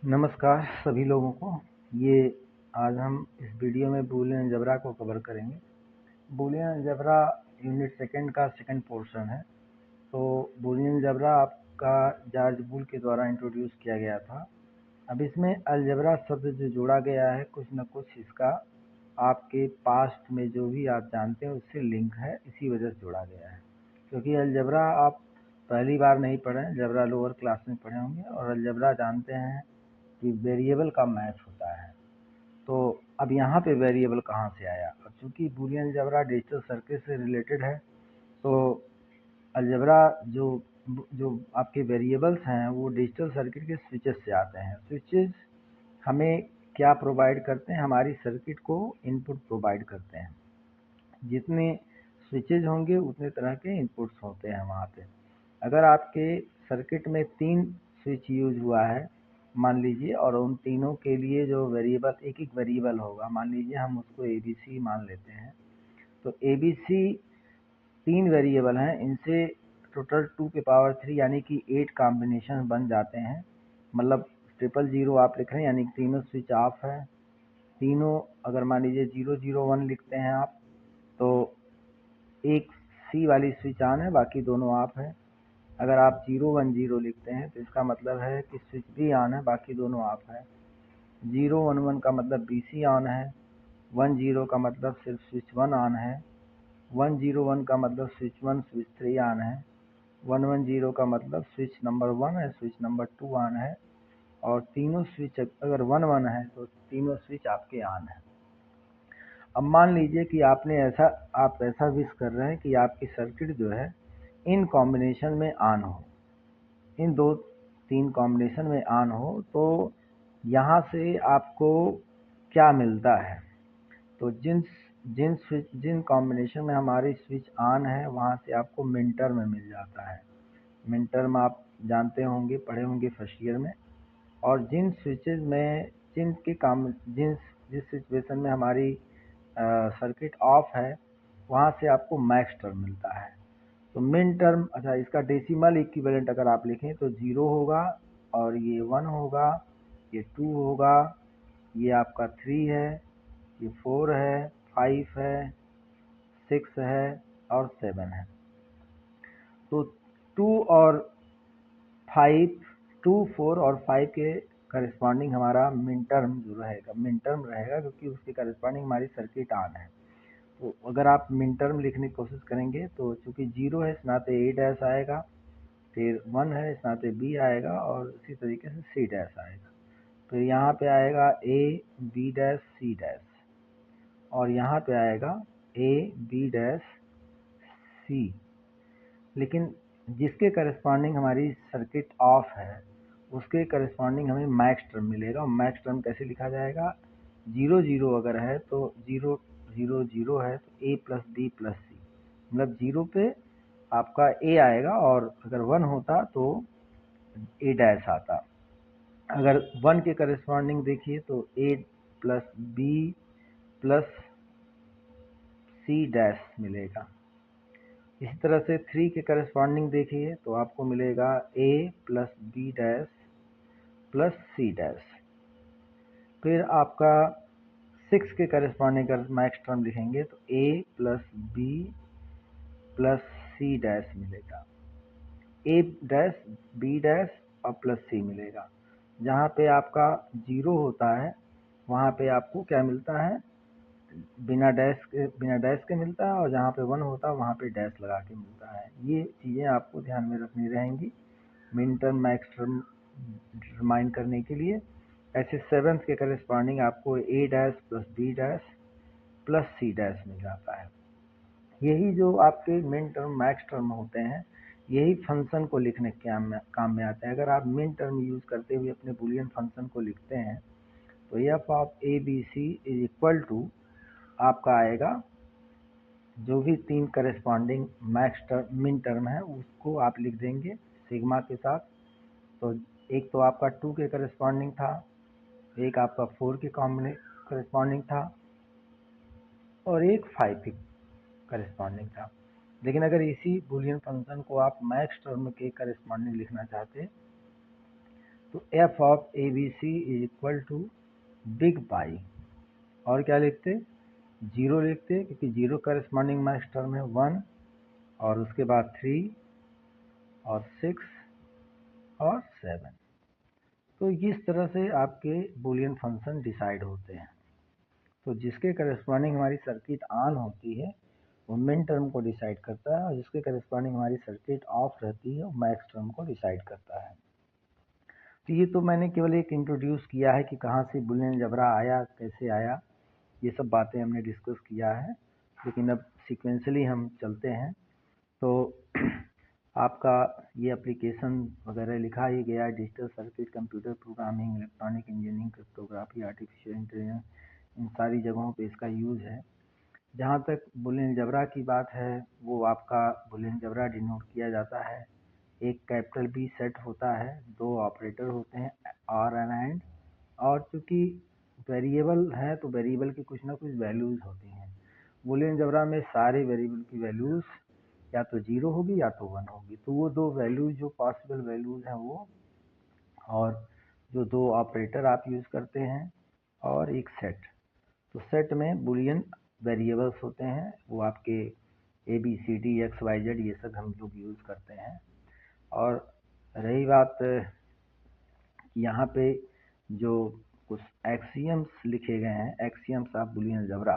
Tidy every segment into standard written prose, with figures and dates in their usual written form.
नमस्कार सभी लोगों को। ये आज हम इस वीडियो में बूलियन अलजेब्रा को कवर करेंगे। बूलियन अलजेब्रा यूनिट सेकंड का सेकंड पोर्शन है। तो बूलियन अलजेब्रा आपका जॉर्ज बूल के द्वारा इंट्रोड्यूस किया गया था। अब इसमें अलजेब्रा शब्द जो जोड़ा गया है, कुछ न कुछ इसका आपके पास्ट में जो भी आप जानते हैं उससे लिंक है, इसी वजह से जोड़ा गया है। क्योंकि अलजेब्रा आप पहली बार नहीं पढ़े, अलजेब्रा लोअर क्लास में पढ़े होंगे और अलजेब्रा जानते हैं कि वेरिएबल का मैच होता है। तो अब यहाँ पे वेरिएबल कहाँ से आया? अब चूँकि बूलियन अलजेब्रा डिजिटल सर्किट से रिलेटेड है, तो अलजेब्रा जो आपके वेरिएबल्स हैं वो डिजिटल सर्किट के स्विचेस से आते हैं। स्विचेस हमें क्या प्रोवाइड करते हैं? हमारी सर्किट को इनपुट प्रोवाइड करते हैं। जितने स्विचेज होंगे उतने तरह के इनपुट्स होते हैं वहाँ पे। अगर आपके सर्किट में 3 स्विच यूज हुआ है मान लीजिए, और उन तीनों के लिए जो वेरिएबल एक वेरिएबल होगा, मान लीजिए हम उसको ABC मान लेते हैं। तो ABC 3 वेरिएबल हैं, इनसे टोटल 2 की पावर 3 यानी कि 8 कॉम्बिनेशन बन जाते हैं। मतलब 000 आप लिख रहे हैं यानी तीनों स्विच ऑफ है। तीनों अगर मान लीजिए 001 लिखते हैं आप, तो एक C वाली स्विच ऑन है, बाकी दोनों ऑफ है। अगर आप 010 लिखते हैं तो इसका मतलब है कि स्विच भी ऑन है, बाकी दोनों ऑफ है। 011 का मतलब BC ऑन है। 10 का मतलब सिर्फ स्विच 1 ऑन है। 101 का मतलब स्विच 1 स्विच 3 ऑन है। 110 का मतलब स्विच नंबर 1 है, स्विच नंबर 2 ऑन है। और तीनों स्विच अगर 11 है तो तीनों स्विच आपके ऑन है। अब मान लीजिए कि आप ऐसा विश कर रहे हैं कि आपकी सर्किट जो है इन कॉम्बिनेशन में ऑन हो, इन 2-3 कॉम्बिनेशन में ऑन हो, तो यहाँ से आपको क्या मिलता है? तो जिन कॉम्बिनेशन में हमारी स्विच ऑन है वहाँ से आपको मिन टर्म मिल जाता है। मिन टर्म आप जानते होंगे, पढ़े होंगे फर्स्ट ईयर में। और जिन स्विचेज में जिस सिचुएशन में हमारी सर्किट ऑफ है वहाँ से आपको मैक्स टर्म मिलता है। तो मिन टर्म, अच्छा, इसका डेसिमल इक्विवेलेंट अगर आप लिखें तो 0 होगा, और ये 1 होगा, ये 2 होगा, ये आपका 3 है, ये 4 है, 5 है, 6 है और 7 है। तो 2 और 5, 2, 4 और 5 के करस्पॉन्डिंग हमारा मिन टर्म जो रहेगा, मिन टर्म रहेगा, क्योंकि उसके करस्पॉन्डिंग हमारी सर्किट ऑन है। तो अगर आप मिन टर्म लिखने की कोशिश करेंगे तो चूँकि 0 है इस नाते A डैश आएगा, फिर 1 है इस नाते B आएगा, और इसी तरीके से C डैश आएगा। फिर यहाँ पे आएगा A B dash C dash, और यहाँ पे आएगा A B डैश C। लेकिन जिसके करस्पॉन्डिंग हमारी सर्किट ऑफ है उसके करस्पॉन्डिंग हमें मैक्स टर्म मिलेगा। और मैक्स टर्म कैसे लिखा जाएगा? 0 अगर है तो 0 है तो A plus B plus C, मतलब 0 पे आपका A आएगा, और अगर 1 होता तो A डैश आता। अगर 1 के करस्पॉन्डिंग देखिए तो A plus B plus C dash मिलेगा। इसी तरह से 3 के करस्पॉन्डिंग देखिए तो आपको मिलेगा A plus B dash plus C dash. फिर आपका 6 के करस्पॉन्डिंग अगर मैक्स टर्म लिखेंगे तो A plus B plus C dash मिलेगा। A डैश B डैश और प्लस C मिलेगा। जहाँ पे आपका 0 होता है वहाँ पे आपको क्या मिलता है? बिना डैश के मिलता है, और जहाँ पे 1 होता है वहाँ पे डैश लगा के मिलता है। ये चीज़ें आपको ध्यान में रखनी रहेंगी min term max term determine करने के लिए। ऐसे 7th के करस्पॉन्डिंग आपको A dash plus B dash plus C dash मिल जाता है। यही जो आपके मिन टर्म मैक्स टर्म होते हैं, यही फंक्शन को लिखने के काम में आते हैं। अगर आप मिन टर्म यूज़ करते हुए अपने बूलियन फंक्शन को लिखते हैं तो F of ABC is equal to आपका आएगा, जो भी 3 करस्पॉन्डिंग मिन टर्म है उसको आप लिख देंगे सिग्मा के साथ। तो एक तो आपका 2 के करस्पॉन्डिंग था, एक आपका 4 के करस्पॉन्डिंग था, और एक 5 के करस्पॉन्डिंग था। लेकिन अगर इसी बूलियन फंक्शन को आप मैक्स टर्म के करस्पॉन्डिंग लिखना चाहते तो F of A B C is equal to big pi, और क्या लिखते, 0 लिखते, क्योंकि 0 करस्पॉन्डिंग मैक्स टर्म है 1, और उसके बाद 3 और 6 और 7। तो इस तरह से आपके बूलियन फंक्शन डिसाइड होते हैं। तो जिसके करस्पॉन्डिंग हमारी सर्किट ऑन होती है वो मिन टर्म को डिसाइड करता है, और जिसके करस्पॉन्डिंग हमारी सर्किट ऑफ रहती है वो मैक्स टर्म को डिसाइड करता है। तो ये तो मैंने केवल एक इंट्रोड्यूस किया है कि कहाँ से बूलियन अलजेब्रा आया, कैसे आया, ये सब बातें हमने डिस्कस किया है। लेकिन अब सीक्वेंशली हम चलते हैं। तो आपका ये एप्लीकेशन वगैरह लिखा ही गया है, digital circuit, computer programming, electronic engineering, cryptography, artificial intelligence, इन सारी जगहों पे इसका यूज़ है। जहाँ तक बूलियन अलजेब्रा की बात है, वो आपका बूलियन अलजेब्रा डिनोट किया जाता है, एक कैपिटल बी सेट होता है, 2 ऑपरेटर होते हैं आर एंड, और चूँकि वेरिएबल है तो वेरिएबल की कुछ ना कुछ वैल्यूज़ होती हैं। बूलियन अलजेब्रा में सारे वेरिएबल की वैल्यूज़ या तो 0 होगी या तो 1 होगी। तो वो 2 वैल्यूज़ जो पॉसिबल वैल्यूज़ हैं वो, और जो 2 ऑपरेटर आप यूज़ करते हैं, और एक सेट। तो सेट में बूलियन वेरिएबल्स होते हैं, वो आपके ABCD XYZ ये सब हम लोग यूज़ करते हैं। और रही बात यहाँ पे जो कुछ एक्सियम्स लिखे गए हैं, एक्सियम्स ऑफ बूलियन अलजेब्रा,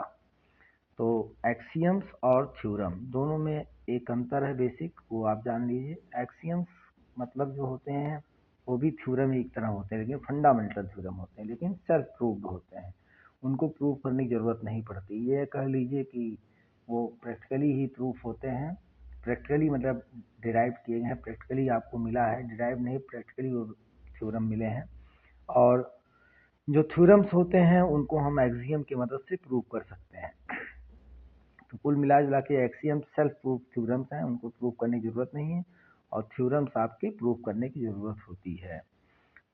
तो एक्सियम्स और थ्योरम दोनों में एक अंतर है बेसिक, वो आप जान लीजिए। एक्सियम्स मतलब जो होते हैं वो भी थ्योरम ही एक तरह होते हैं, लेकिन फंडामेंटल थ्योरम होते हैं, लेकिन सेल्फ प्रूव्ड होते हैं, उनको प्रूव करने की ज़रूरत नहीं पड़ती। ये कह लीजिए कि वो प्रैक्टिकली ही प्रूफ होते हैं। प्रैक्टिकली मतलब डिराइव किए गए हैं, प्रैक्टिकली आपको मिला है, डिराइव नहीं, प्रैक्टिकली वो थ्योरम मिले हैं। और जो थ्योरम्स होते हैं उनको हम एक्सियम की मदद से प्रूव कर सकते हैं। तो कुल मिला जुला के एक्सियम सेल्फ प्रूफ थ्योरम्स हैं, उनको प्रूव करने की ज़रूरत नहीं है, और थ्योरम्स आपके प्रूव करने की ज़रूरत होती है।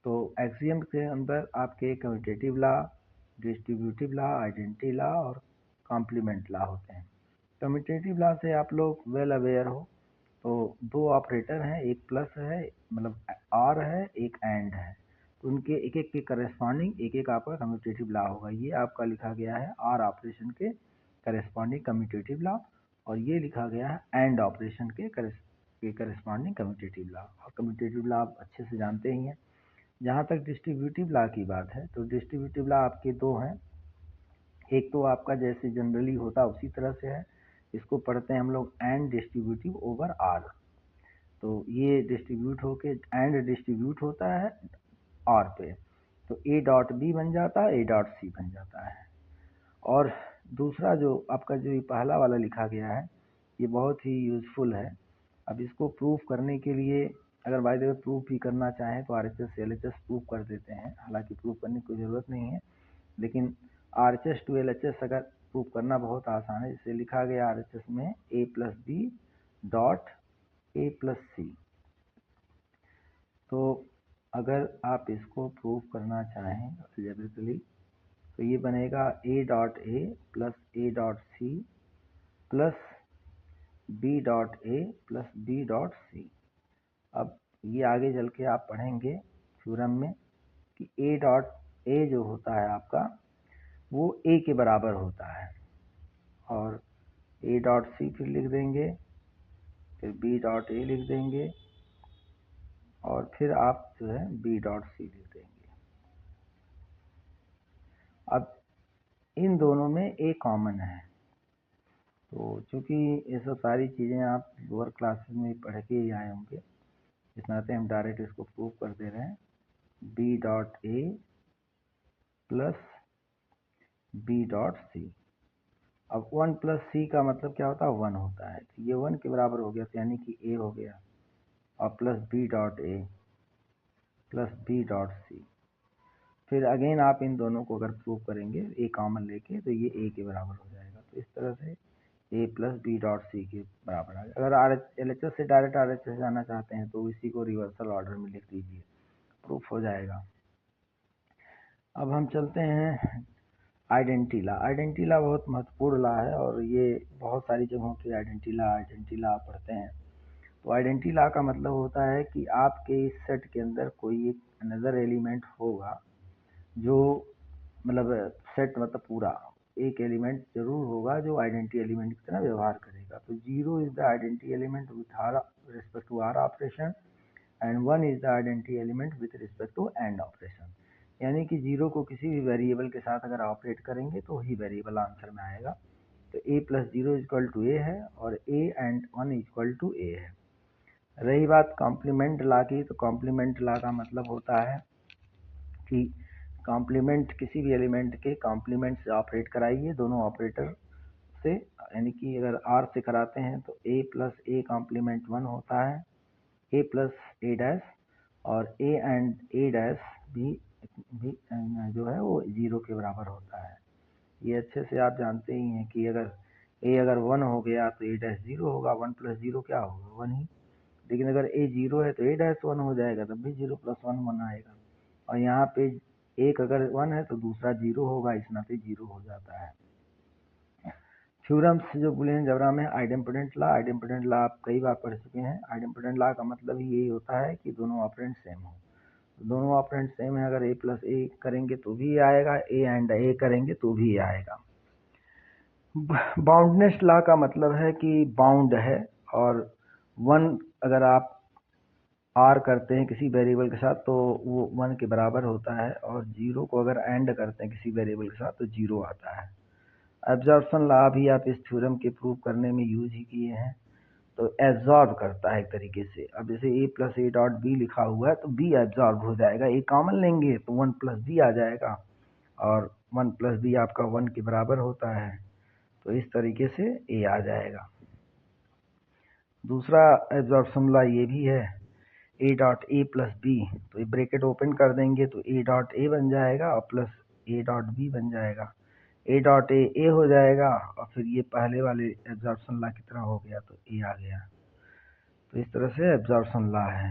तो एक्सियम के अंदर आपके commutative law, distributive law, identity law और कॉम्प्लीमेंट लॉ होते हैं। कम्यूटेटिव लॉ से आप लोग वेल अवेयर हो। तो 2 ऑपरेटर हैं, एक प्लस है मतलब और है, एक एंड है, तो उनके एक एक के करस्पॉन्डिंग एक एक आपका कम्यूटेटिव लॉ होगा। ये आपका लिखा गया है आर ऑपरेशन के करस्पॉन्डिंग कम्यूटेटिव लॉ, और ये लिखा गया है एंड ऑपरेशन के करस्पॉन्डिंग कम्यूटेटिव लॉ। और कम्यूटेटिव लॉ आप अच्छे से जानते ही हैं। जहाँ तक डिस्ट्रीब्यूटिव लॉ की बात है, तो डिस्ट्रीब्यूटिव लॉ आपके 2 हैं। एक तो आपका जैसे जनरली होता उसी तरह से है, इसको पढ़ते हैं हम लोग एंड डिस्ट्रीब्यूटिव ओवर आर। तो ये डिस्ट्रीब्यूट होके एंड डिस्ट्रीब्यूट होता है आर पे, तो ए डॉट बी बन जाता है, ए डॉट सी बन जाता है। और दूसरा जो आपका जो ये पहला वाला लिखा गया है, ये बहुत ही यूज़फुल है। अब इसको प्रूफ करने के लिए अगर बाय द वे प्रूफ भी करना चाहें तो RHS LHS प्रूफ कर देते हैं, हालांकि प्रूफ करने की कोई ज़रूरत नहीं है, लेकिन RHS to LHS अगर प्रूफ करना बहुत आसान है। जिसे लिखा गया RHS में a plus B dot a plus C. तो अगर आप इसको प्रूफ करना चाहें अलजेब्रिकली तो ये बनेगा a dot a plus a dot C plus b dot a plus b dot C. अब ये आगे चल के आप पढ़ेंगे थ्योरम में कि a डॉट a जो होता है आपका वो a के बराबर होता है, और a डॉट सी फिर लिख देंगे, फिर b डॉट a लिख देंगे, और फिर आप जो है b डॉट सी लिख देंगे। अब इन दोनों में a कॉमन है, तो चूँकि ये सब सारी चीज़ें आप लोअर क्लासेस में पढ़ के ही आए होंगे, इस नाते हम डायरेक्ट इसको प्रूव कर दे रहे हैं। b dot a plus b dot C. अब 1 प्लस सी का मतलब क्या होता है, 1 होता है, तो ये 1 के बराबर हो गया, तो यानी कि a हो गया, और plus b dot a plus b dot C. फिर अगेन आप इन दोनों को अगर प्रूव करेंगे a कॉमन लेके तो ये a के बराबर हो जाएगा। तो इस तरह से a plus B dot C के बराबर आ गया। अगर LHS से डायरेक्ट RHS जाना चाहते हैं तो इसी को रिवर्सल ऑर्डर में लिख दीजिए, प्रूफ हो जाएगा। अब हम चलते हैं आइडेंटिटी लॉ। आइडेंटिटी लॉ बहुत महत्वपूर्ण लॉ है, और ये बहुत सारी जगहों की आइडेंटिटी लॉ पढ़ते हैं। तो आइडेंटिटी लॉ का मतलब होता है कि आपके इस सेट के अंदर कोई एक अनदर एलिमेंट होगा जो मतलब सेट मतलब पूरा एक एलिमेंट जरूर होगा जो आइडेंटिटी एलिमेंट की तरह व्यवहार करेगा। तो 0 is the identity element with respect to OR operation and 1 is the identity element with respect to AND operation. यानी कि 0 को किसी भी वेरिएबल के साथ अगर ऑपरेट करेंगे तो ही वेरिएबल आंसर में आएगा। तो a प्लस 0 इक्वल टू ए है और a एंड 1 इक्वल टू ए है। रही बात कॉम्प्लीमेंट लॉ की, तो कॉम्प्लीमेंट लॉ का मतलब होता है कि कॉम्प्लीमेंट किसी भी एलिमेंट के कॉम्प्लीमेंट से ऑपरेट कराइए दोनों ऑपरेटर से, यानी कि अगर r से कराते हैं तो a प्लस ए कॉम्प्लीमेंट 1 होता है, a प्लस ए डैश, और a एंड a डैश भी जो है वो 0 के बराबर होता है। ये अच्छे से आप जानते ही हैं कि अगर a अगर 1 हो गया तो a डैश 0 होगा, 1 प्लस 0 क्या होगा 1 ही। लेकिन अगर a 0 है तो a डैश 1 हो जाएगा, तब भी 0 प्लस 1 1 आएगा। और यहाँ पे एक अगर 1 है तो दूसरा 0 होगा, इस नाते 0 हो जाता है। थ्योरम्स जो बुलियन अलजेब्रा में आइडेम्पोटेंट लॉ आप कई बार पढ़ चुके हैं। आइडेम्पोटेंट लॉ का मतलब ही यही होता है कि दोनों ऑपरेंड सेम हो। तो दोनों ऑपरेंड सेम है, अगर a प्लस ए करेंगे तो भी आएगा, a एंड ए करेंगे तो भी आएगा। बाउंडनेस लॉ का मतलब है कि बाउंड है और 1 अगर आप r करते हैं किसी वेरिएबल के साथ तो वो 1 के बराबर होता है, और 0 को अगर एंड करते हैं किसी वेरिएबल के साथ तो 0 आता है। एब्जॉर्प्शन लॉ भी आप इस थ्योरम के प्रूव करने में यूज ही किए हैं। तो एब्जॉर्ब करता है एक तरीके से। अब जैसे a plus A dot B लिखा हुआ है तो b एब्जॉर्ब हो जाएगा, a कॉमन लेंगे तो 1 प्लस बी आ जाएगा, और 1 प्लस बी आपका 1 के बराबर होता है, तो इस तरीके से a आ जाएगा। दूसरा एब्जॉर्प्शन लॉ ये भी है, a dot A plus B, तो ये ब्रैकेट ओपन कर देंगे तो a डॉट ए बन जाएगा और प्लस a डॉट बी बन जाएगा, a डॉट ए हो जाएगा, और फिर ये पहले वाले एब्जॉर्प्शन लॉ की तरह हो गया तो a आ गया। तो इस तरह से एब्जॉर्प्शन लॉ है।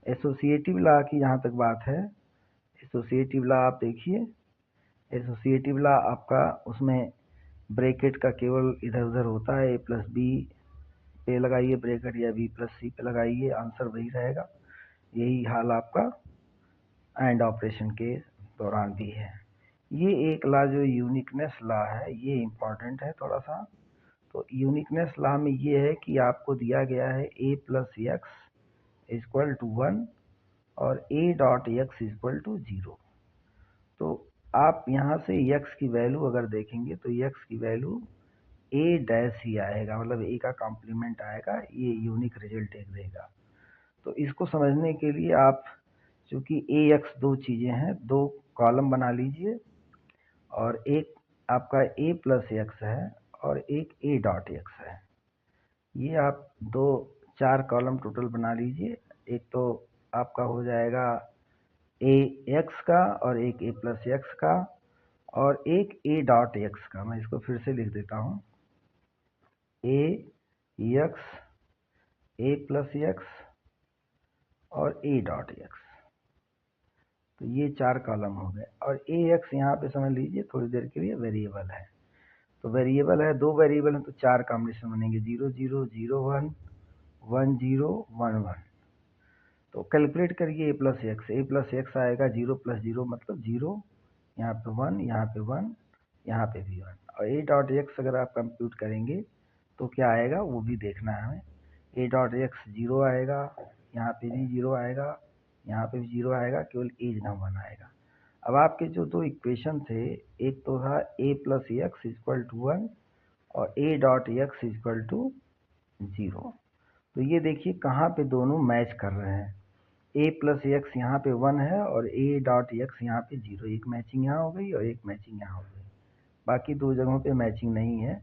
एसोसिएटिव लॉ की जहाँ तक बात है, एसोसिएटिव लॉ आप देखिए, एसोसिएटिव लॉ आपका उसमें ब्रैकेट का केवल इधर उधर होता है, a प्लस बी पे लगाइए ब्रैकेट या b प्लस सी पे लगाइए, आंसर वही रहेगा। यही हाल आपका एंड ऑपरेशन के दौरान भी है। ये एक लॉ जो यूनिकनेस लॉ है ये इम्पॉर्टेंट है थोड़ा सा। तो यूनिकनेस लॉ में ये है कि आपको दिया गया है a plus X equal to 1 और a dot X equal to 0। तो आप यहाँ से x की वैल्यू अगर देखेंगे तो x की वैल्यू a डैश ही आएगा, मतलब a का कॉम्प्लीमेंट आएगा, ये यूनिक रिजल्ट एक देगा। तो इसको समझने के लिए आप चूंकि a x दो चीज़ें हैं, दो कॉलम बना लीजिए, और एक आपका a प्लस एक्स है और एक a डॉट एक्स है। ये आप दो 4 कॉलम टोटल बना लीजिए। एक तो आपका हो जाएगा a x का और एक a प्लस एक्स का और एक a डॉट एक्स का। मैं इसको फिर से लिख देता हूँ, a x a plus x और a डॉट एक्स। तो ये 4 कॉलम हो गए, और a x यहाँ पे समझ लीजिए थोड़ी देर के लिए वेरिएबल है। तो वेरिएबल है, दो वेरिएबल है तो 4 कॉम्बिनेशन बनेंगे, 0 0 0 1 1 0 1 1। तो कैलकुलेट करिए a प्लस एक्स आएगा, 0 प्लस 0 मतलब 0, यहाँ पे 1, यहाँ पे 1, यहाँ पे भी 1, और a डॉट एक्स अगर आप कंप्यूट करेंगे तो क्या आएगा वो भी देखना है हमें। a डॉट एक्स 0 आएगा, यहाँ पे भी 0 आएगा, यहाँ पे भी 0 आएगा, केवल एज ना 1 आएगा। अब आपके जो दो इक्वेशन थे, एक तो था a plus X equal to 1 और a dot X equal to 0। तो ये देखिए कहाँ पे दोनों मैच कर रहे हैं, a प्लस एक्स यहाँ पे 1 है और a डॉट एक्स यहाँ पे 0, एक मैचिंग यहाँ हो गई और एक मैचिंग यहाँ हो गई। बाकी दो जगहों पे मैचिंग नहीं है।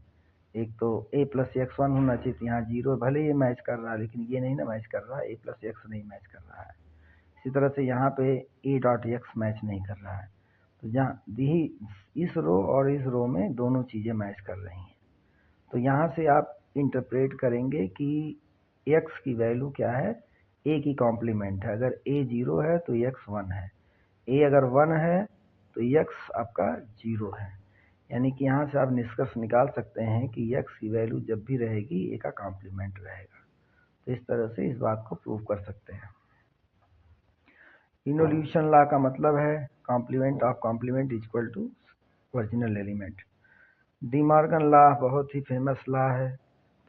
एक तो a प्लस एक्स 1 होना चाहिए, तो यहाँ 0 भले ये मैच कर रहा है लेकिन ये नहीं ना मैच कर रहा है, a प्लस एक्स नहीं मैच कर रहा है। इसी तरह से यहाँ पे a डॉट एक्स मैच नहीं कर रहा है। तो जहाँ इस रो और इस रो में दोनों चीज़ें मैच कर रही हैं। तो यहाँ से आप इंटरप्रेट करेंगे कि x की वैल्यू क्या है, a की कॉम्प्लीमेंट है। अगर a 0 है तो x 1 है, a अगर 1 है तो x आपका 0 है। यानी कि यहाँ से आप निष्कर्ष निकाल सकते हैं कि x की वैल्यू जब भी रहेगी a का कॉम्प्लीमेंट रहेगा। तो इस तरह से इस बात को प्रूव कर सकते हैं। इनोल्यूशन लॉ का मतलब है complement of complement equal to original element. De Morgan law बहुत ही फेमस लॉ है।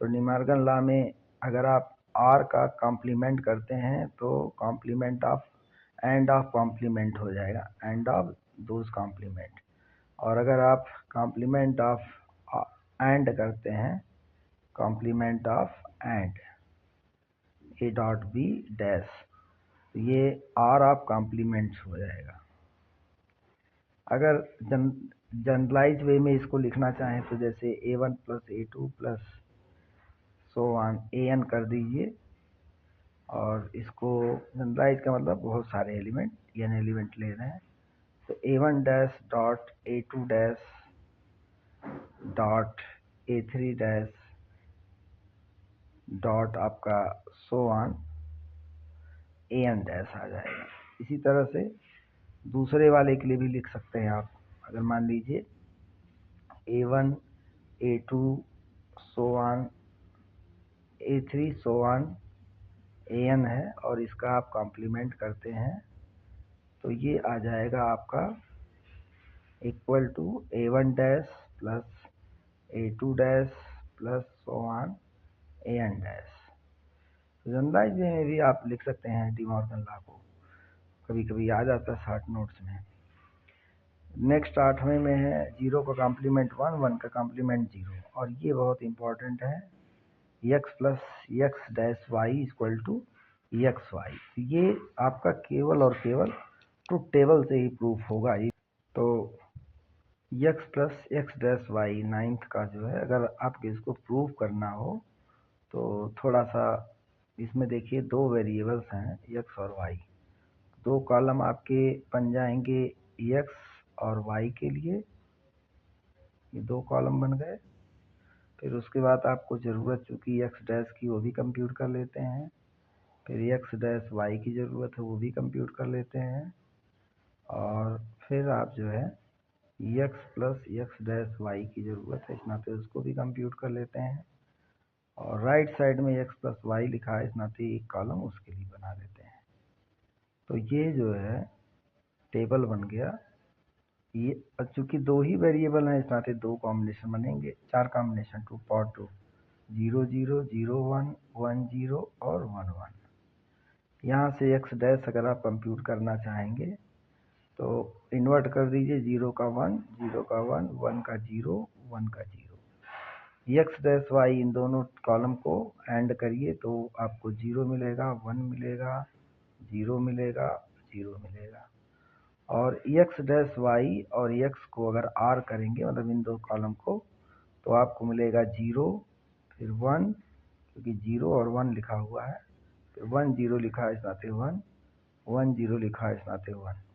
तो डी मॉर्गन लॉ में अगर आप आर का कॉम्प्लीमेंट करते हैं तो complement of AND of complement हो जाएगा, एंड ऑफ दोज कॉम्प्लीमेंट। और अगर आप कॉम्प्लीमेंट ऑफ एंड करते हैं, complement of AND A dot B dash, तो ये आर ऑफ कॉम्प्लीमेंट्स हो जाएगा। अगर जनरलाइज वे में इसको लिखना चाहें तो जैसे A1 plus A2 plus so on AN कर दीजिए, और इसको जनरलाइज का मतलब बहुत सारे एलिमेंट, n एलिमेंट ले रहे हैं। तो A1 dash dot A2 dash dot A3 dash dot आपका सो ऑन AN डैश आ जाएगा। इसी तरह से दूसरे वाले के लिए भी लिख सकते हैं आप। अगर मान लीजिए A1 A2 so on A3 so on AN है, और इसका आप कॉम्प्लीमेंट करते हैं तो ये आ जाएगा आपका equal to A1 dash plus A2 dash plus so on AN dash. Generalise में भी आप लिख सकते हैं डी मॉर्गन लॉ को, कभी कभी आ जाता है शॉर्ट नोट्स में। नेक्स्ट 8वें में है 0 का कॉम्प्लीमेंट 1, 1 का कॉम्प्लीमेंट 0, और ये बहुत इंपॉर्टेंट है। x plus X dash Y equal to X Y, ये आपका केवल और केवल ट्रुथ टेबल से ही प्रूफ होगा। तो x plus X dash Y 9th का जो है, अगर आपको इसको प्रूफ करना हो तो थोड़ा सा इसमें देखिए, दो वेरिएबल्स हैं x और y। दो कॉलम आपके बन जाएंगे x और y के लिए, ये दो कॉलम बन गए। फिर उसके बाद आपको ज़रूरत चूँकि x डैश की, वो भी कंप्यूट कर लेते हैं। फिर x डैश y की ज़रूरत है, वो भी कंप्यूट कर लेते हैं। और फिर आप जो है x plus X dash Y की ज़रूरत है, इस नाते उसको भी कंप्यूट कर लेते हैं। और राइट साइड में x प्लस वाई लिखा है, इस नाते एक कॉलम उसके लिए बना लेते हैं। तो ये जो है टेबल बन गया। ये चूँकि दो ही वेरिएबल हैं, इस नाते दो कॉम्बिनेशन बनेंगे, चार कॉम्बिनेशन 2 पावर 2, 0 0 0 1 1 0 और 1 1। यहाँ से x डैश अगर आप कंप्यूट करना चाहेंगे तो इन्वर्ट कर दीजिए, 0 का 1, 0 का 1, 1 का 0, 1 का 0। x डैश वाई इन दोनों कॉलम को एंड करिए तो आपको 0 मिलेगा, 1 मिलेगा, 0 मिलेगा, 0 मिलेगा। और x डैश वाई और x को अगर r करेंगे, मतलब इन दो कॉलम को, तो आपको मिलेगा 0, फिर 1, क्योंकि 0 और 1 लिखा हुआ है, फिर 1 0 लिखा है इस नाते 1, 1 0 लिखा है इस नाते 1।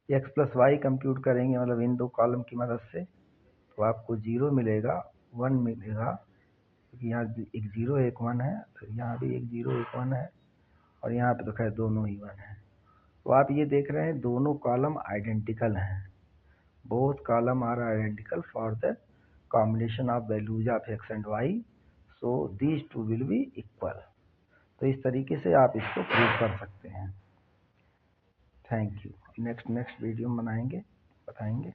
x प्लस वाई कंप्यूट करेंगे, मतलब इन दो कॉलम की मदद से, तो आपको 0 मिलेगा, 1 मिलेगा, क्योंकि यहाँ एक 0 एक 1 है, तो यहाँ भी एक 0 एक 1 है, और यहाँ पे तो खैर दोनों ही 1 है। तो आप ये देख रहे हैं दोनों कॉलम आइडेंटिकल हैं, both column are identical for the combination of values of x and y, so these two will be equal. तो इस तरीके से आप इसको प्रूव कर सकते हैं। Thank you. नेक्स्ट वीडियो में बताएंगे।